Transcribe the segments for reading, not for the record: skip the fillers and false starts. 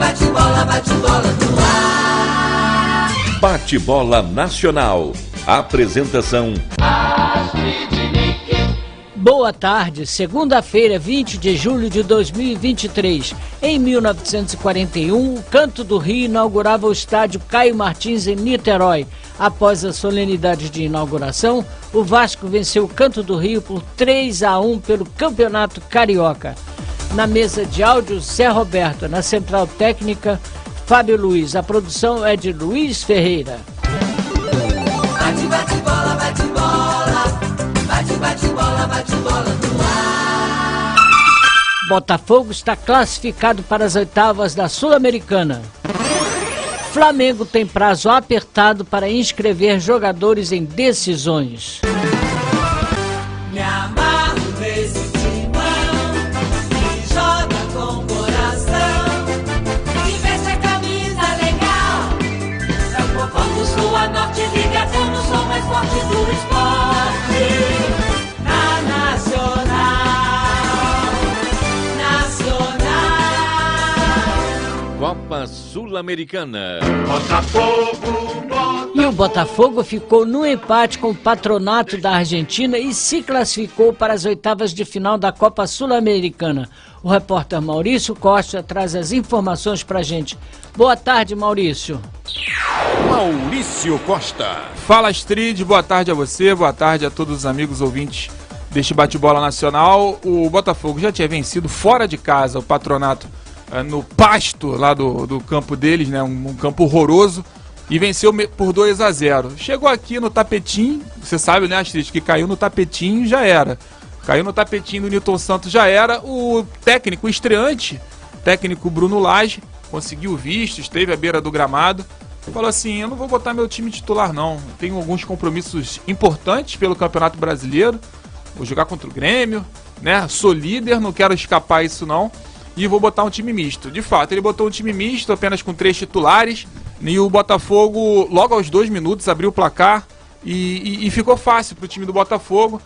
bate-bola no ar. Bate-bola Nacional. Apresentação: Boa tarde, segunda-feira, 20 de julho de 2023. Em 1941, o Canto do Rio inaugurava o estádio Caio Martins em Niterói. Após a solenidade de inauguração, o Vasco venceu o Canto do Rio por 3-1 pelo Campeonato Carioca. Na mesa de áudio, Zé Roberto. Na central técnica, Fábio Luiz. A produção é de Luiz Ferreira. Bate-bola, bate-bola. Bate-bola, bate-bola no ar. Botafogo está classificado para as oitavas da Sul-Americana. Flamengo tem prazo apertado para inscrever jogadores em decisões. Me amarro nesse timão que joga com coração, que veste a camisa legal. É o povão do Sul a Norte, ligadão no som mais forte do esporte. Na Nacional. Copa Sul-Americana. E o Botafogo ficou no empate com o Patronato da Argentina e se classificou para as oitavas de final da Copa Sul-Americana. O repórter Maurício Costa traz as informações pra gente. Boa tarde, Maurício. Maurício Costa. Fala, Astrid, boa tarde a você, boa tarde a todos os amigos ouvintes deste bate-bola nacional. O Botafogo já tinha vencido fora de casa o Patronato no pasto lá do campo deles, né? Um campo horroroso, e venceu por 2-0. Chegou aqui no tapetinho, você sabe, né, Astrid, que caiu no tapetinho, já era. Caiu no tapetinho do Nilton Santos, já era. O técnico estreante, técnico Bruno Lage, conseguiu visto, esteve à beira do gramado, falou assim: eu não vou botar meu time titular não, tenho alguns compromissos importantes pelo Campeonato Brasileiro, vou jogar contra o Grêmio, né, sou líder, não quero escapar isso não, e vou botar um time misto. De fato, ele botou um time misto, apenas com 3 titulares, e o Botafogo, logo aos 2 minutos, abriu o placar e ficou fácil para o time do Botafogo.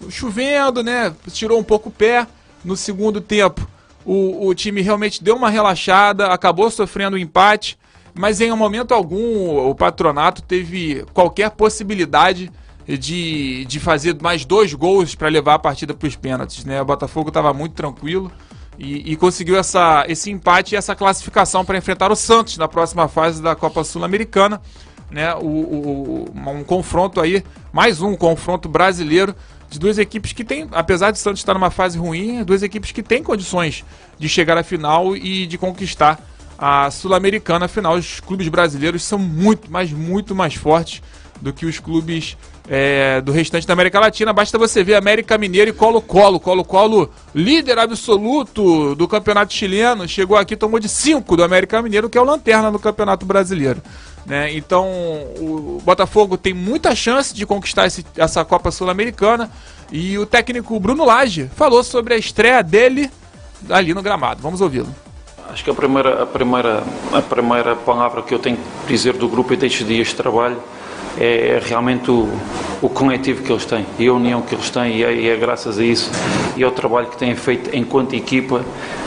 Chovendo, né? Tirou um pouco o pé. No segundo tempo, o time realmente deu uma relaxada, acabou sofrendo um empate, mas em um momento algum o Patronato teve qualquer possibilidade de fazer mais 2 gols para levar a partida para os pênaltis, né? O Botafogo estava muito tranquilo e conseguiu esse empate e essa classificação para enfrentar o Santos na próxima fase da Copa Sul-Americana, né? Um confronto aí, mais um confronto brasileiro de 2 equipes que tem, apesar de o Santos estar numa fase ruim, 2 equipes que têm condições de chegar à final e de conquistar a Sul-Americana. Afinal, os clubes brasileiros são muito, mas muito mais fortes do que os clubes do restante da América Latina. Basta você ver América Mineiro e Colo-Colo. Colo-Colo, líder absoluto do campeonato chileno, chegou aqui, tomou de 5 do América Mineiro, que é o lanterna no Campeonato Brasileiro, né? Então o Botafogo tem muita chance de conquistar essa Copa Sul-Americana, e o técnico Bruno Lage falou sobre a estreia dele ali no gramado. Vamos ouvi-lo. Acho que a primeira palavra que eu tenho que dizer do grupo e destes dias de trabalho é realmente o coletivo que eles têm e a união que eles têm, e é graças a isso e ao trabalho que têm feito enquanto equipa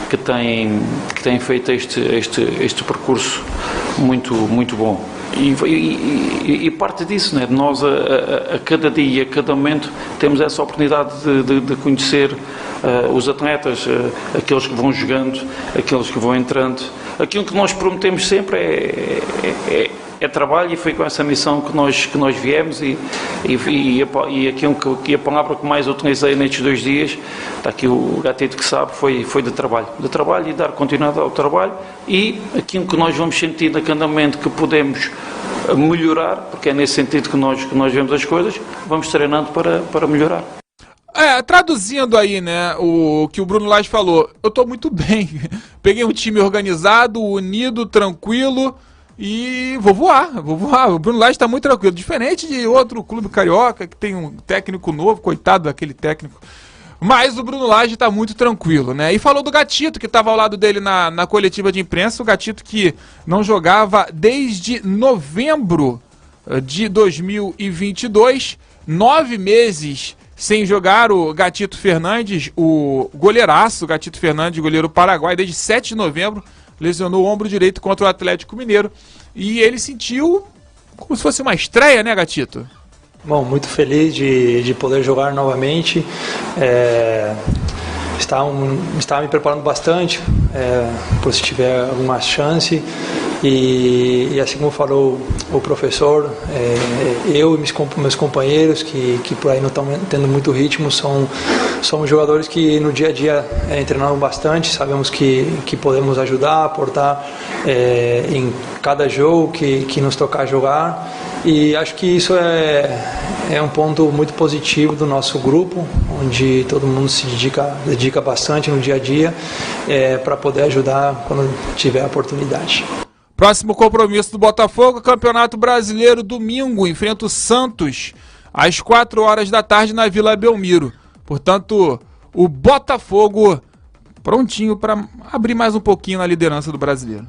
que têm feito este percurso muito bom. E parte disso, né? Nós a cada dia, a cada momento, temos essa oportunidade de conhecer os atletas, aqueles que vão jogando, aqueles que vão entrando. Aquilo que nós prometemos sempre é trabalho, e foi com essa missão que nós viemos, e aquilo que a palavra que mais utilizei nestes 2 dias, está aqui o gatito que sabe, foi de trabalho e dar continuidade ao trabalho, e aquilo que nós vamos sentir a cada momento que podemos melhorar, porque é nesse sentido que nós vemos as coisas, vamos treinando para melhorar. Traduzindo aí, né, o que o Bruno Lage falou, eu estou muito bem, peguei um time organizado, unido, tranquilo, e vou voar. O Bruno Lage está muito tranquilo, diferente de outro clube carioca que tem um técnico novo, coitado daquele técnico. Mas o Bruno Lage está muito tranquilo, né? E falou do Gatito, que estava ao lado dele na coletiva de imprensa, o Gatito que não jogava desde novembro de 2022, 9 meses sem jogar. O Gatito Fernandes, o goleiraço, o Gatito Fernandes, goleiro paraguai, desde 7 de novembro, lesionou o ombro direito contra o Atlético Mineiro. E ele sentiu como se fosse uma estreia, né, Gatito? Bom, muito feliz de poder jogar novamente. Estava me preparando bastante, por se tiver alguma chance. E assim como falou o professor, eu e meus companheiros que por aí não estão tendo muito ritmo, somos jogadores que no dia a dia treinamos bastante, sabemos que podemos ajudar, aportar em cada jogo que nos tocar jogar, e acho que isso é um ponto muito positivo do nosso grupo, onde todo mundo se dedica bastante no dia a dia para poder ajudar quando tiver a oportunidade. Próximo compromisso do Botafogo, Campeonato Brasileiro, domingo, enfrenta o Santos às 4 horas da tarde na Vila Belmiro. Portanto, o Botafogo prontinho para abrir mais um pouquinho na liderança do Brasileiro.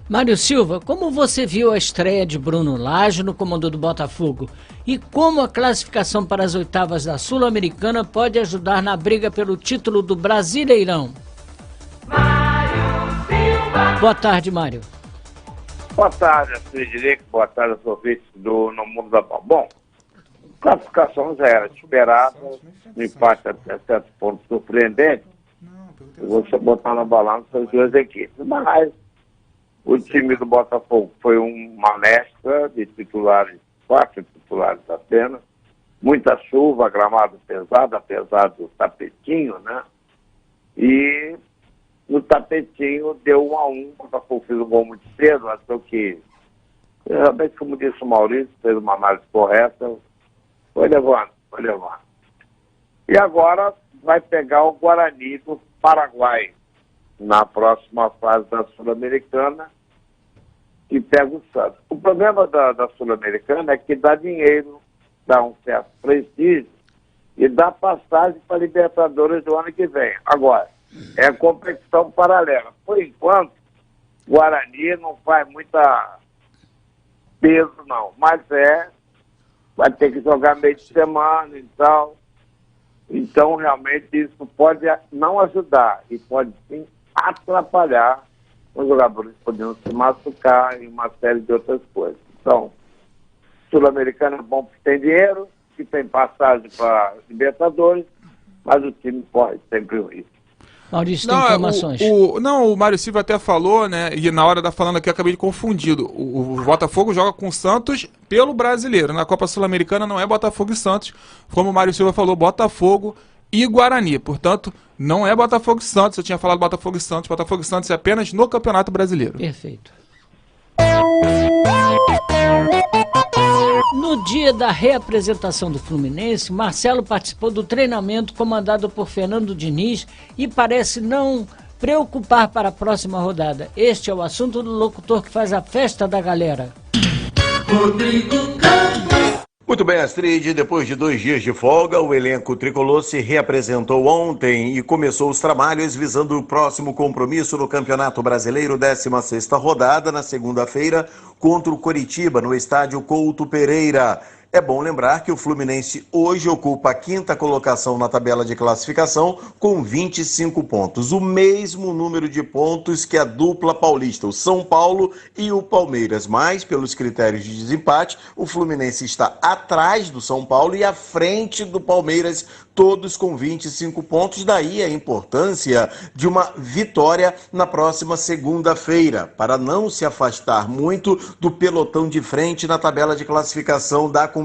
Mário Silva, como você viu a estreia de Bruno Lage no comando do Botafogo? E como a classificação para as oitavas da Sul-Americana pode ajudar na briga pelo título do Brasileirão? Mário Silva. Boa tarde, Mário. Boa tarde, Frederico. Boa tarde aos ouvintes do No Mundo da Bola. Bom, a classificação já era esperada, um empate até certo ponto surpreendente. Você botar na balança as duas equipes. Mas o time do Botafogo foi uma mescla de titulares, 4 titulares apenas. Muita chuva, gramado pesado, apesar do tapetinho, né? E no tapetinho deu 1-1, o Botafogo fez um gol muito cedo, achou que, realmente, como disse o Maurício, fez uma análise correta, foi levando. E agora vai pegar o Guarani do Paraguai, na próxima fase da Sul-Americana, que pega o Santos. O problema da Sul-Americana é que dá dinheiro, dá um certo prestígio e dá passagem para a Libertadores do ano que vem. Agora, é competição paralela. Por enquanto, Guarani não faz muita peso, não. Mas vai ter que jogar meio de semana e tal. Então, realmente, isso pode não ajudar e pode, sim, atrapalhar os jogadores podendo se machucar e uma série de outras coisas. Então, Sul-Americano é bom porque tem dinheiro, que tem passagem para Libertadores, mas o time corre sempre o risco. Maurício, tem informações. O Mário Silva até falou, né? E na hora da falando aqui eu acabei de confundido. O Botafogo joga com o Santos pelo Brasileiro. Na Copa Sul-Americana não é Botafogo e Santos. Como o Mário Silva falou, Botafogo e Guarani. Portanto, não é Botafogo e Santos. Eu tinha falado Botafogo e Santos. Botafogo e Santos é apenas no Campeonato Brasileiro. Perfeito. No dia da reapresentação do Fluminense, Marcelo participou do treinamento comandado por Fernando Diniz e parece não preocupar para a próxima rodada. Este é o assunto do locutor que faz a festa da galera. Rodrigo Campos. Muito bem, Astrid, depois de 2 dias de folga, o elenco tricolor se reapresentou ontem e começou os trabalhos visando o próximo compromisso no Campeonato Brasileiro, 16ª rodada, na segunda-feira, contra o Coritiba, no estádio Couto Pereira. É bom lembrar que o Fluminense hoje ocupa a 5ª colocação na tabela de classificação com 25 pontos, o mesmo número de pontos que a dupla paulista, o São Paulo e o Palmeiras. Mas, pelos critérios de desempate, o Fluminense está atrás do São Paulo e à frente do Palmeiras, todos com 25 pontos. Daí a importância de uma vitória na próxima segunda-feira, para não se afastar muito do pelotão de frente na tabela de classificação da competição.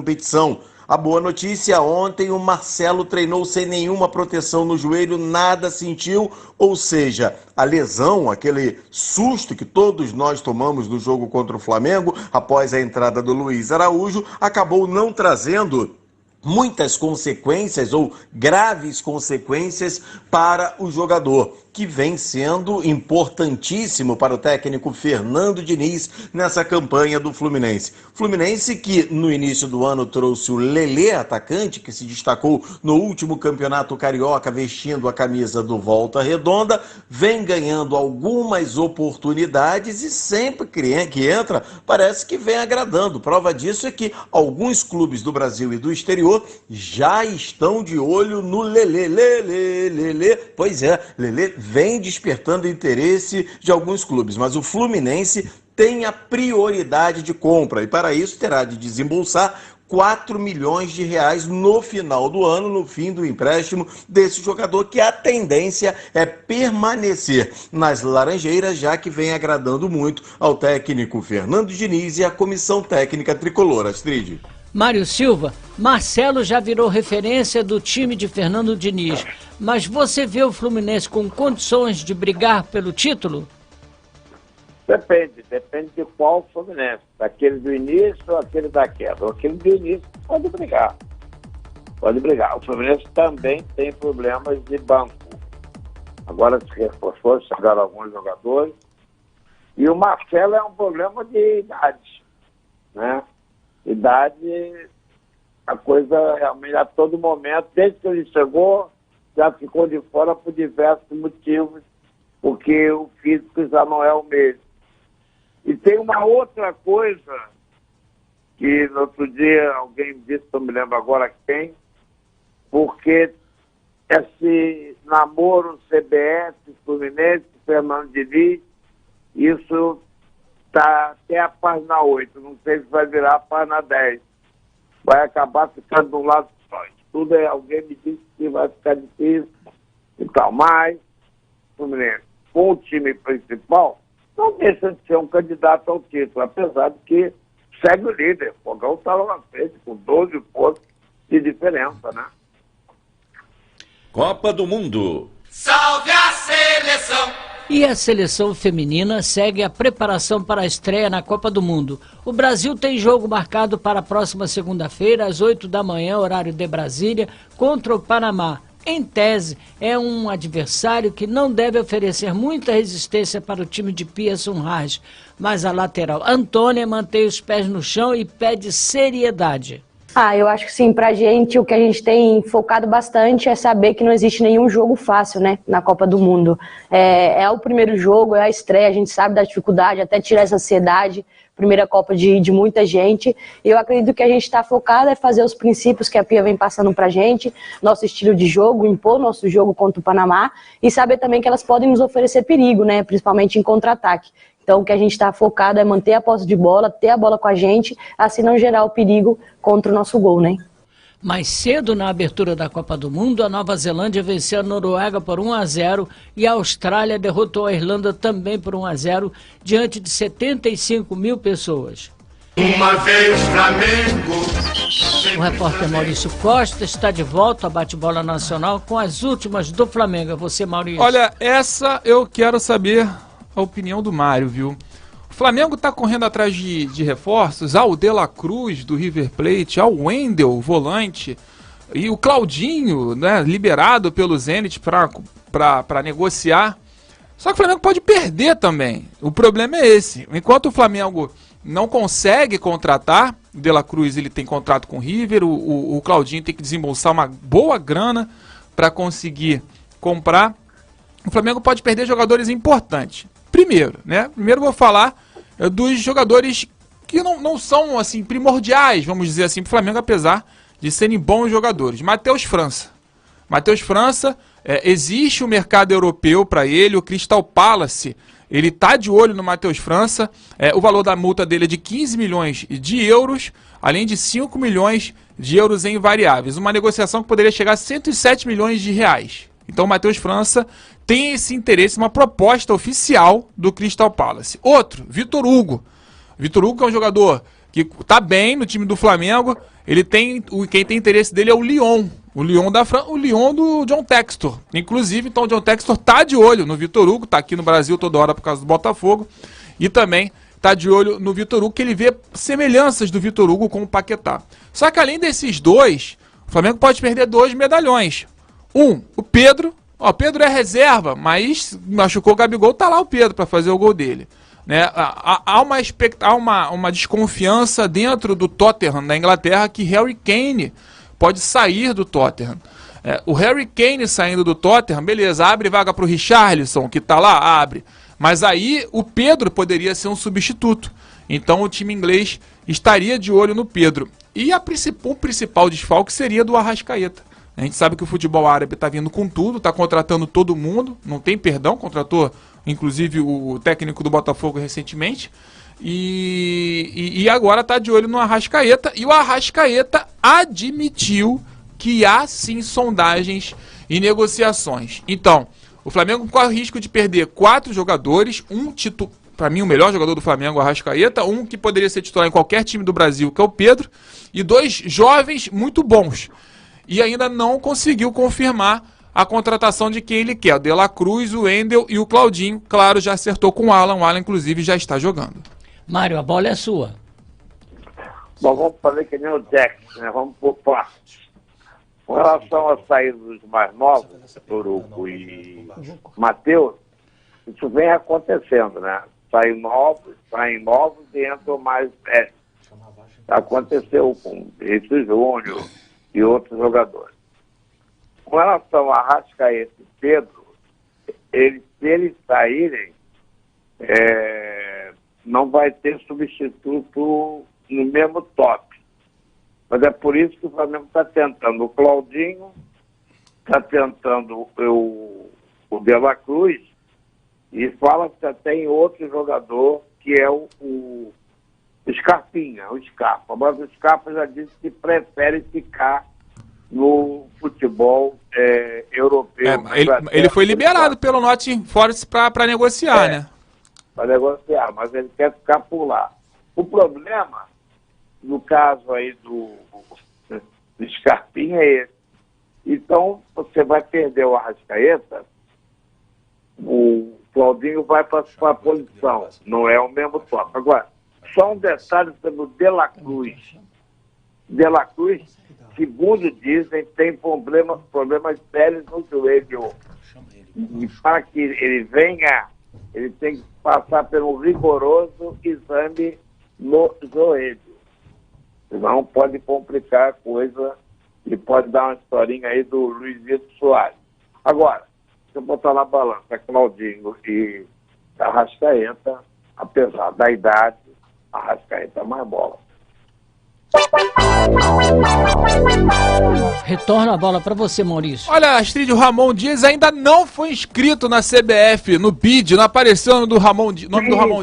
A boa notícia, ontem o Marcelo treinou sem nenhuma proteção no joelho, nada sentiu, ou seja, a lesão, aquele susto que todos nós tomamos no jogo contra o Flamengo, após a entrada do Luiz Araújo, acabou não trazendo muitas consequências ou graves consequências para o jogador, que vem sendo importantíssimo para o técnico Fernando Diniz nessa campanha do Fluminense. Fluminense que no início do ano trouxe o Lelê, atacante, que se destacou no último campeonato carioca vestindo a camisa do Volta Redonda, vem ganhando algumas oportunidades e sempre que entra parece que vem agradando. Prova disso é que alguns clubes do Brasil e do exterior anterior, já estão de olho no Lelê. Pois é, Lelê vem despertando interesse de alguns clubes, mas o Fluminense tem a prioridade de compra e para isso terá de desembolsar 4 milhões de reais no final do ano, no fim do empréstimo desse jogador, que a tendência é permanecer nas Laranjeiras, já que vem agradando muito ao técnico Fernando Diniz e à comissão técnica tricolor. Astrid. Mário Silva, Marcelo já virou referência do time de Fernando Diniz, mas você vê o Fluminense com condições de brigar pelo título? Depende de qual Fluminense. Daquele do início ou aquele da queda. Aquele do início pode brigar. O Fluminense também tem problemas de banco. Agora se reforçou, chegaram alguns jogadores. E o Marcelo é um problema de idade, né? Idade, a coisa realmente a todo momento, desde que ele chegou, já ficou de fora por diversos motivos, porque o físico já não é o mesmo. E tem uma outra coisa que no outro dia alguém disse, não me lembro agora quem, porque esse namoro CBF, Fluminense, Fernando Diniz, isso está até a página 8, não sei se vai virar a página 10. Vai acabar ficando do lado só. Tudo é, alguém me disse que vai ficar difícil e tal, mas Fluminense, com o time principal, não deixa de ser um candidato ao título, apesar de que segue o líder. O Fogão está lá na frente, com 12 pontos de diferença, né? Copa do Mundo. Salve a seleção! E a seleção feminina segue a preparação para a estreia na Copa do Mundo. O Brasil tem jogo marcado para a próxima segunda-feira, às 8 da manhã, horário de Brasília, contra o Panamá. Em tese, é um adversário que não deve oferecer muita resistência para o time de Pia Sunhage, mas a lateral Antônia mantém os pés no chão e pede seriedade. Eu acho que sim, pra gente o que a gente tem focado bastante é saber que não existe nenhum jogo fácil, né, na Copa do Mundo. É o primeiro jogo, é a estreia, a gente sabe da dificuldade, até tirar essa ansiedade, primeira Copa de muita gente. E eu acredito que a gente está focado é fazer os princípios que a Pia vem passando pra gente, nosso estilo de jogo, impor nosso jogo contra o Panamá e saber também que elas podem nos oferecer perigo, né, principalmente em contra-ataque. Então, o que a gente está focado é manter a posse de bola, ter a bola com a gente, assim não gerar o perigo contra o nosso gol, né? Mais cedo, na abertura da Copa do Mundo, a Nova Zelândia venceu a Noruega por 1-0 e a Austrália derrotou a Irlanda também por 1-0 diante de 75 mil pessoas. Uma vez Flamengo. O repórter Maurício Costa está de volta ao Bate-Bola Nacional com as últimas do Flamengo. Você, Maurício. Olha, essa eu quero saber a opinião do Mário, viu? O Flamengo tá correndo atrás de reforços, ao De La Cruz do River Plate, ao Wendel, volante, e o Claudinho, né, liberado pelo Zenit para negociar. Só que o Flamengo pode perder também. O problema é esse. Enquanto o Flamengo não consegue contratar, o De La Cruz ele tem contrato com o River, o Claudinho tem que desembolsar uma boa grana para conseguir comprar. O Flamengo pode perder jogadores importantes. Primeiro vou falar dos jogadores que não são assim primordiais, vamos dizer assim, para o Flamengo, apesar de serem bons jogadores. Matheus França, existe o mercado europeu para ele, o Crystal Palace, ele tá de olho no Matheus França, o valor da multa dele é de 15 milhões de euros, além de 5 milhões de euros em variáveis, uma negociação que poderia chegar a 107 milhões de reais. Então o Matheus França tem esse interesse, uma proposta oficial do Crystal Palace. Outro, Vitor Hugo. Vitor Hugo é um jogador que está bem no time do Flamengo. Quem tem interesse dele é o Lyon. O Lyon da França, o Lyon do John Textor. Inclusive, então o John Textor está de olho no Vitor Hugo, está aqui no Brasil toda hora por causa do Botafogo. E também está de olho no Vitor Hugo, que ele vê semelhanças do Vitor Hugo com o Paquetá. Só que além desses dois, o Flamengo pode perder 2 medalhões. O Pedro. O Pedro é reserva, mas machucou o Gabigol, tá lá o Pedro para fazer o gol dele. Né? Há uma desconfiança dentro do Tottenham, da Inglaterra, que Harry Kane pode sair do Tottenham. O Harry Kane saindo do Tottenham, beleza, abre vaga para o Richarlison, que tá lá, abre. Mas aí o Pedro poderia ser um substituto. Então o time inglês estaria de olho no Pedro. E o principal desfalque seria do Arrascaeta. A gente sabe que o futebol árabe está vindo com tudo, está contratando todo mundo, não tem perdão, contratou inclusive o técnico do Botafogo recentemente, e agora está de olho no Arrascaeta, e o Arrascaeta admitiu que há sim sondagens e negociações. Então, o Flamengo corre o risco de perder 4 jogadores, para mim o melhor jogador do Flamengo, o Arrascaeta, um que poderia ser titular em qualquer time do Brasil, que é o Pedro, e 2 jovens muito bons. E ainda não conseguiu confirmar a contratação de quem ele quer, o De La Cruz, o Wendel e o Claudinho. Claro, já acertou com o Alan inclusive já está jogando. Mário, a bola é sua. Bom, vamos fazer que nem o Jackson, né? Vamos por partes. Com relação à saída dos mais novos, Toruco e Matheus, isso vem acontecendo, né? Saem novos e entram mais velhos. Aconteceu com o Vinícius Júnior e outros jogadores. Com relação a Arrascaeta e Pedro, se eles saírem, não vai ter substituto no mesmo top. Mas é por isso que o Flamengo está tentando o Claudinho, está tentando o De La Cruz, e fala-se até em outro jogador, que é o Scarpinha, o Scarpa. Mas o Scarpa já disse que prefere ficar no futebol europeu. Ele foi liberado pelo Nottingham Forest para negociar, né? Para negociar, mas ele quer ficar por lá. O problema, no caso aí do Scarpinha, é esse. Então, você vai perder o Arrascaeta, o Claudinho vai para a posição, não é o mesmo top. Agora, só um detalhe sobre o De La Cruz. De La Cruz, segundo dizem, tem problemas sérios no joelho. E para que ele venha, ele tem que passar por um rigoroso exame no joelho. Senão pode complicar a coisa e pode dar uma historinha aí do Luizito Soares. Agora, se eu botar na balança Claudinho e Arrascaeta, apesar da idade, Arrascaeta mais bola. Retorno a bola para você, Maurício. Olha, Astrid, o Ramon Dias ainda não foi inscrito na CBF, no BID, não apareceu o nome do Ramon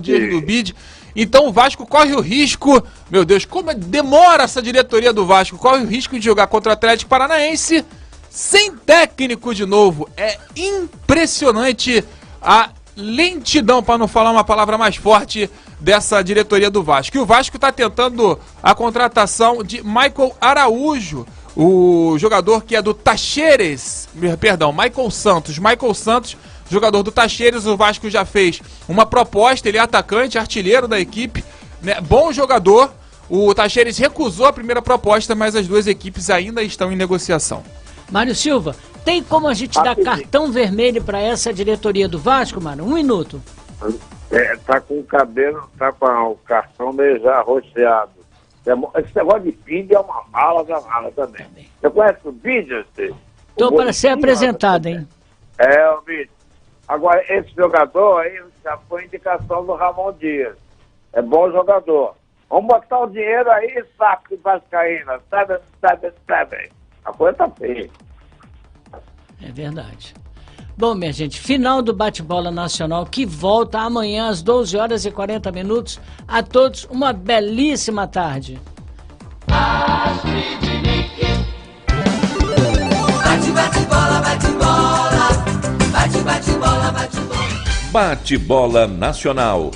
Dias no BID. Então o Vasco corre o risco, meu Deus, como demora essa diretoria do Vasco, corre o risco de jogar contra o Atlético Paranaense sem técnico de novo. É impressionante a lentidão, para não falar uma palavra mais forte, dessa diretoria do Vasco. E o Vasco está tentando a contratação de Michael Araújo, o jogador que é do Tacheres, Michael Santos, jogador do Tacheres. O Vasco já fez uma proposta, ele é atacante, artilheiro da equipe, né? Bom jogador. O Tacheres recusou a primeira proposta, mas as duas equipes ainda estão em negociação. Mário Silva, tem como a gente dar cartão vermelho para essa diretoria do Vasco, Mário? 1 minuto. Tá com o cabelo, tá com o cartão meio já arroxeado. Esse negócio de PID é uma mala da mala também. Você conhece o PID? Estou para ser apresentado, hein? O PID. Agora, esse jogador aí já foi indicação do Ramon Dias. É bom jogador. Vamos botar o dinheiro aí, saco de vascaína. Sabe? A coisa tá feia. É verdade. Bom, minha gente, final do Bate-Bola Nacional, que volta amanhã às 12h40. A todos, uma belíssima tarde. Bate-Bola Nacional.